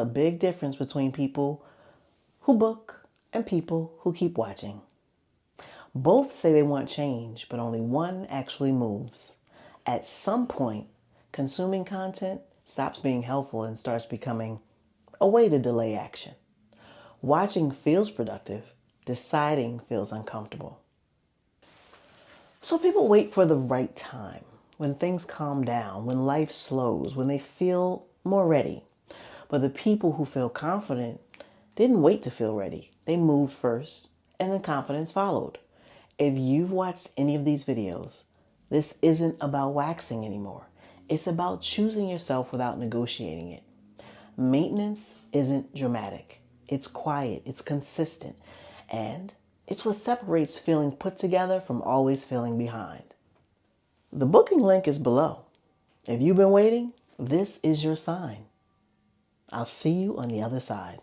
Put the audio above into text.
a big difference between people who book and people who keep watching. Both say they want change, but only one actually moves. At some point, consuming content stops being helpful and starts becoming a way to delay action. Watching feels productive, deciding feels uncomfortable. So people wait for the right time, when things calm down, when life slows, when they feel more ready. But the people who feel confident didn't wait to feel ready. They moved first, and the confidence followed. If you've watched any of these videos, this isn't about waxing anymore. It's about choosing yourself without negotiating it. Maintenance isn't dramatic. It's quiet, it's consistent, and it's what separates feeling put together from always feeling behind. The booking link is below. If you've been waiting, this is your sign. I'll see you on the other side.